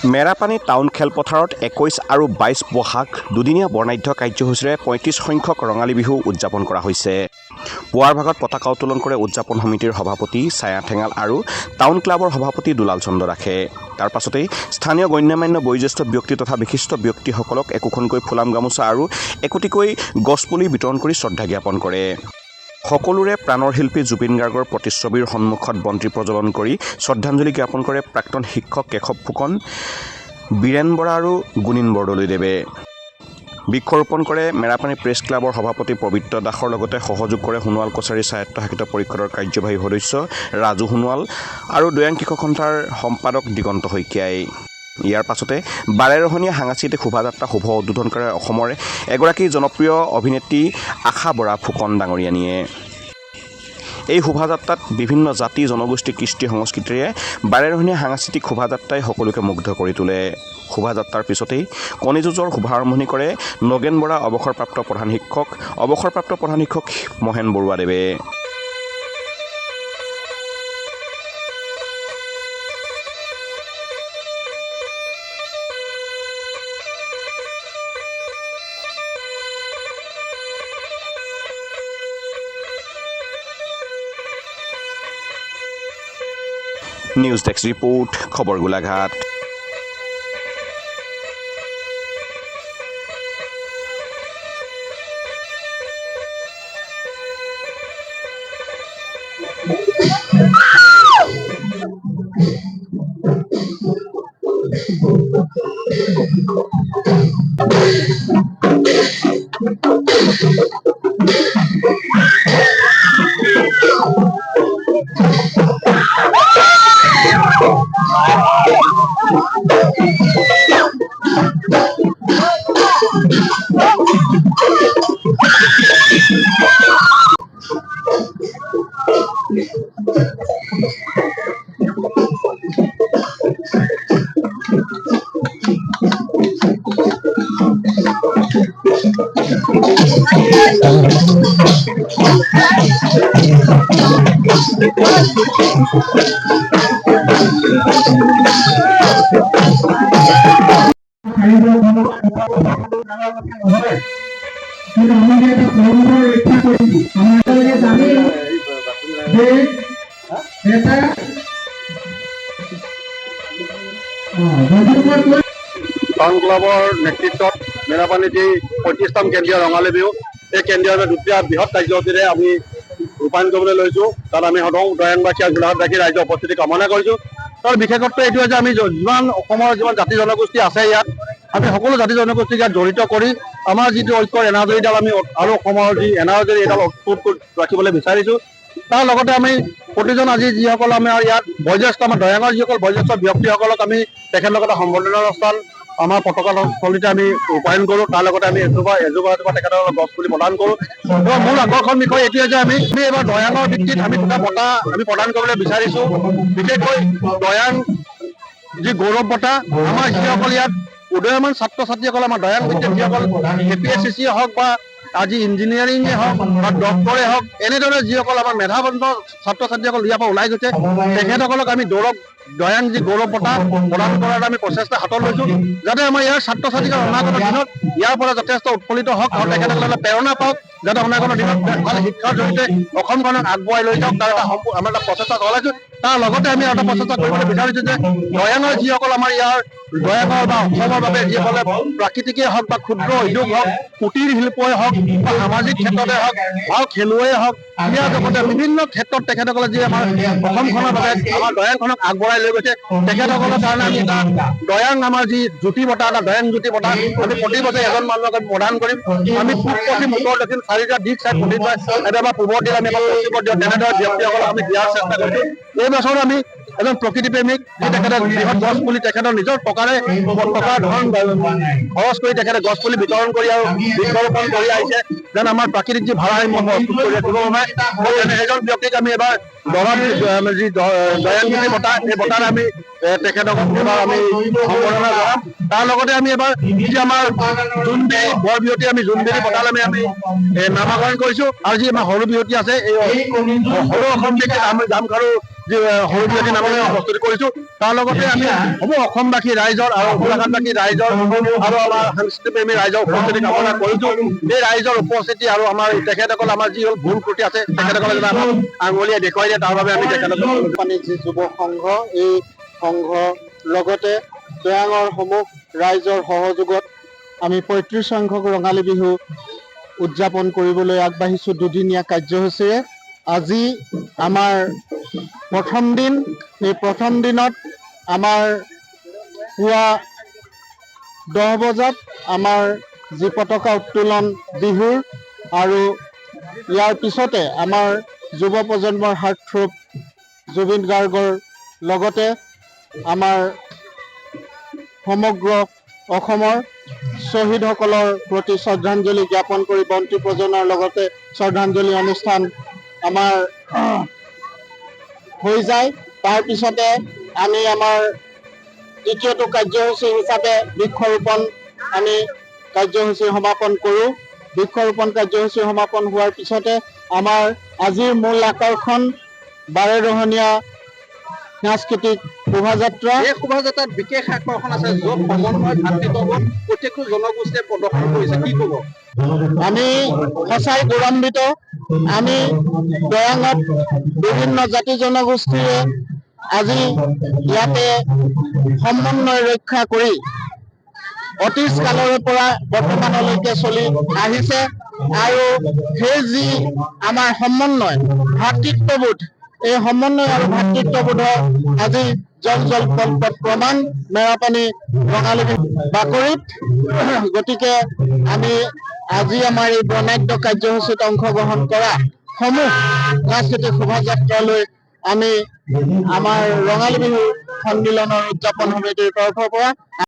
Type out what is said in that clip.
Merapani town খেলপথাৰত 21 আৰু 22 বহাগ দুদিনীয়া বৰ্ণাঢ্য কাৰ্যসূচীৰে 35 সংখ্যক ৰঙালী বিহু উদযাপন কৰা হৈছে। পুৱাৰ ভাগত পতাকা উত্তোলন কৰে উদযাপন সমিতিৰ সভাপতি ছায়া ঠেঙাল আৰু টাউন ক্লাবৰ সভাপতি দুলাল চন্দ্ৰ দাসে। তাৰ পাছতেই স্থানীয় গণ্যমান্য বয়োজ্যেষ্ঠ ব্যক্তি তথা বিশিষ্ট ব্যক্তিসকলক একোখনকৈ ফুলাম গামোচা আৰু একোটিকৈ গছপুলি বিতৰণ কৰি শ্ৰদ্ধা জ্ঞাপন কৰে। সকলোৰে প্ৰাণৰ শিল্পী জুবিন গাৰ্গৰ প্ৰতিচ্ছবিৰ সন্মুখত বন্তি প্ৰজ্বলন কৰি শ্ৰদ্ধাঞ্জলি জ্ঞাপন কৰে প্ৰাক্তন শিক্ষক কেশৱ ফুকন, বীৰেন বৰা আৰু গুণীন বৰদলৈদেৱে। বৃক্ষৰোপণ কৰে মেৰাপানী প্ৰেছ ক্লাবৰ সভাপতি পবিত্ৰ দাসৰ লগতে সহযোগ কৰে সোণোৱাল কছাৰী স্বায়ত্তশাসিত পৰিষদৰ কাৰ্যবাহী সদস্য ৰাজু সোণোৱাল আৰু দৈয়াং কৃষক সন্থাৰ সম্পাদক দিগন্ত শইকীয়াই। ইয়াৰ পাছতে বাৰেৰহণীয়া সাংস্কৃতিক শোভাযাত্ৰা শুভ উদ্বোধন কৰে অসমৰ এগৰাকী জনপ্ৰিয় অভিনেত্ৰী আশা বৰা ফুকন ডাঙৰীয়ানীয়ে। এই শোভাযাত্ৰাত বিভিন্ন জাতি জনগোষ্ঠী কৃষ্টি সংস্কৃতিৰে বাৰেৰহণীয়া সাংস্কৃতিক শোভাযাত্ৰাই সকলোকে মুগ্ধ কৰি তোলে। শোভাযাত্ৰাৰ পিছতেই কণীযুঁজৰ শুভাৰম্ভণি কৰে নগেন বৰা অৱসৰপ্ৰাপ্ত প্ৰধান শিক্ষক মহেন বৰুৱাদেৱে। নিউজ ডেস্ক ৰিপোৰ্ট, খবৰ গোলাঘাট। টাউন ক্লাবৰ নেতৃত্বত মেৰাপানী যি 35তম কেন্দ্ৰীয় ৰঙালী বিহু, এই কেন্দ্ৰীয় দুটা বৃহৎ কাৰ্যসূচীৰে আমি ৰূপায়ণ কৰিবলৈ লৈছোঁ। তাত আমি সদৌ দৈয়াংবাসী আৰু গোলাঘাটবাসী ৰাইজৰ উপস্থিতি কামনা কৰিছোঁ। তাৰ বিশেষত্ব এইটো যে আমি যিমান অসমৰ যিমান জাতি জনগোষ্ঠী আছে ইয়াত আমি সকলো জাতি জনগোষ্ঠীক ইয়াত জড়িত কৰি আমাৰ যিটো ঐক্যৰ এনাজৰীডাল আমি আৰু অসমৰ যি এনাজৰী এইডাল অটুট ৰাখিবলৈ বিচাৰিছোঁ। তাৰ লগতে আমি প্ৰতিজন আজি যিসকল আমাৰ ইয়াত বয়োজ্যেষ্ঠ আমাৰ দৈয়াঙৰ যিসকল বয়োজ্যেষ্ঠ ব্যক্তিসকলক আমি তেখেতলোকৰ এটা সম্বৰ্ধনা অনুষ্ঠান আমাৰ পতাকা স্থলীতে আমি ৰূপায়ণ কৰোঁ। তাৰ লগতে আমি এজোপা তেখেতসকলক গছ পুলি প্ৰদান কৰোঁ। মূল আকৰ্ষণ বিষয় এইটোৱে যে আমি এইবাৰ দৈয়াঙৰ ভিত্তিত আমি দুটা বঁটা আমি প্ৰদান কৰিবলৈ বিচাৰিছোঁ। বিশেষকৈ দৈয়াং যি গৌৰৱ বঁটা, আমাৰ যিসকল ইয়াত উদীয়মান ছাত্ৰ ছাত্ৰীসকল আমাৰ দৈয়াং ভিত্তিত যিসকল APSCC হওক বা আজি ইঞ্জিনিয়াৰিঙে হওক বা ডক্টৰে হওক, এনেদৰে যিসকল আমাৰ মেধাৱন্ত ছাত্ৰ ছাত্ৰীসকল ইয়াৰ পৰা ওলাই গৈছে তেখেতসকলক আমি দৈয়াং যি গৌৰৱ বঁটা প্ৰদান কৰাৰ আমি প্ৰচেষ্টা হাতত লৈছোঁ, যাতে আমাৰ ইয়াৰ ছাত্ৰ ছাত্ৰীসকল অনাগত দিনত ইয়াৰ পৰা যথেষ্ট উৎফুল্লিত হওক আৰু তেখেতসকলে প্ৰেৰণা পাওক, যাতে অনাগত দিনত ভাল শিক্ষাৰ জৰিয়তে অসমখনক আগুৱাই লৈ যাওক। তাৰ আমাৰ এটা প্ৰচেষ্টা চলাইছোঁ। তাৰ লগতে আমি এটা প্ৰচেষ্টা কৰিবলৈ বিচাৰিছোঁ যে দৈয়াঙৰ যিসকল আমাৰ ইয়াৰ দৈয়াঙৰ বা অসমৰ বাবে যিসকলে প্ৰাকৃতিকেই হওক বা ক্ষুদ্ৰ উদ্যোগ হওক, কুটীৰ শিল্পই হওক বা সামাজিক ক্ষেত্ৰতে হওক আৰু খেলুৱৈয়ে হওক, ক্ৰীড়া জগতে বিভিন্ন ক্ষেত্ৰত তেখেতসকলে যি আমাৰ অসমখনৰ বাবে আমাৰ দৈয়াংখনক আগবঢ়াই লৈ গৈছে, তেখেতসকলৰ কাৰণে আমি এটা দৈয়াং আমাৰ যি জ্যোতি বঁটা, এটা দৈয়াং জ্যোতি বঁটা আমি প্ৰতি বছৰে এজন মানুহক আমি প্ৰদান কৰিম। আমি পূব পশ্চিম উত্তৰ দক্ষিণ চাৰিটা দিশ চাই প্ৰতিবাৰ এবাৰ পূবৰ দিলে আমি এবাৰ পশ্চিমৰ দিওঁ, তেনেদৰে ব্যক্তিসকলক আমি দিয়াৰ চেষ্টা কৰিছোঁ। এই বছৰ আমি এজন প্ৰকৃতি প্ৰেমিক, যি তেখেতে বৃহৎ গছ পুলি তেখেতৰ নিজৰ টকাৰ ধন খৰচ কৰি তেখেতে গছ পুলি বিতৰণ কৰি আৰু বৃক্ষৰোপণ কৰি আহিছে, যেন আমাৰ প্ৰাকৃতিক যি ভাৰসাম্য প্ৰস্তুত কৰি ৰাখিব বাবে সেইজন ব্যক্তিক আমি এবাৰ যি দয়াংগী বঁটা এই বঁটাত আমি তেখেতক এবাৰ আমি সম্বৰ্ধনা জনাম। তাৰ লগতে আমি এবাৰ যি আমাৰ জোনবিৰি বৰ বিহুৱতী আমি জোনবিৰি বঁটালৈ আমি নামাকৰণ কৰিছো। আৰু যি আমাৰ সৰু বিহুৱতী আছে এই সৰু অসমবাসী আমি জামখাৰু যি সৰু বিহুৱতী নামলৈ প্ৰস্তুতি কৰিছো। তাৰ লগতে আমি সমূহ অসমবাসী ৰাইজৰ আৰু গোলাঘাটবাসী ৰাইজৰ আৰু আমাৰ সাংস্কৃতিক প্ৰেমী ৰাইজৰ উপস্থিতি কামনা কৰিছো। এই ৰাইজৰ উপস্থিতি আৰু আমাৰ তেখেতসকল আমাৰ যি হ'ল ভুল ত্ৰুটি আছে তেখেতসকলে যাতে আমাক আঙুলিয়াই দেখুৱাই দিয়ে তাৰ বাবে আমি তেখেতসকল যি যুৱ সংঘ এই সংঘ লগতে দৈয়াঙৰ সমূহ ৰাইজৰ সহযোগত আমি ৩৫ সংখ্যক ৰঙালী বিহু উদযাপন কৰিবলৈ আগবাঢ়িছো দুদিনীয়া কাৰ্যসূচীৰে। আজি আমাৰ প্ৰথম দিন। এই প্ৰথম দিনত আমাৰ পুৱা 10 বজাত আমাৰ যি পতাকা উত্তোলন বিহুৰ আৰু ইয়াৰ পিছতে আমাৰ যুৱ প্ৰজন্মৰ হাৰ্টথ্ৰব জুবিন গাৰ্গৰ লগতে আমাৰ সমগ্ৰ অসমৰ শ্বহীদসকলৰ প্ৰতি শ্ৰদ্ধাঞ্জলি জ্ঞাপন কৰি বন্তি প্ৰজ্বলনৰ লগতে শ্ৰদ্ধাঞ্জলি অনুষ্ঠান আমাৰ হৈ যায়। তাৰ পিছতে আমি আমাৰ দ্বিতীয়টো কাৰ্যসূচী হিচাপে বৃক্ষৰোপণ আমি কাৰ্যসূচী সমাপন কৰোঁ। বৃক্ষৰোপণ কাৰ্যসূচী সমাপন হোৱাৰ পিছতে আমাৰ আজিৰ মূল আকৰ্ষণ বাৰেৰহণীয়া সাংস্কৃতিক শোভাযাত্ৰা। এই শোভাযাত্ৰাত বিশেষ আকৰ্ষণ আছে য'ত সমন্বয় ভাতৃত্ববোধ প্ৰত্যেকটো জনগোষ্ঠীয়ে প্ৰদৰ্শন কৰিছে, কি ক'ব? আমি সঁচাই গৌৰৱান্বিত। আমি দৈয়াঙত বিভিন্ন জাতি জনগোষ্ঠীয়ে আজি ইয়াতে সমন্বয় ৰক্ষা কৰি অতীজ কালৰে পৰা বৰ্তমানলৈকে চলি আহিছে। আৰু সেই যি আমাৰ সমন্বয় ভাতৃত্ববোধ, এই সমন্বয় আৰু ভাতৃত্ববোধৰ আজি জল জল কল্পত প্ৰমাণ মেৰাপানী ৰঙালী বিহু বাকৰিত। গতিকে আমি আজি আমাৰ এই বৰ্ণাঢ্য কাৰ্যসূচীত অংশগ্ৰহণ কৰা সমূহ সাংস্কৃতিক শোভাযাত্ৰালৈ আমি আমাৰ ৰঙালী বিহু সন্মিলনৰ উদযাপন সমিতিৰ তৰফৰ পৰা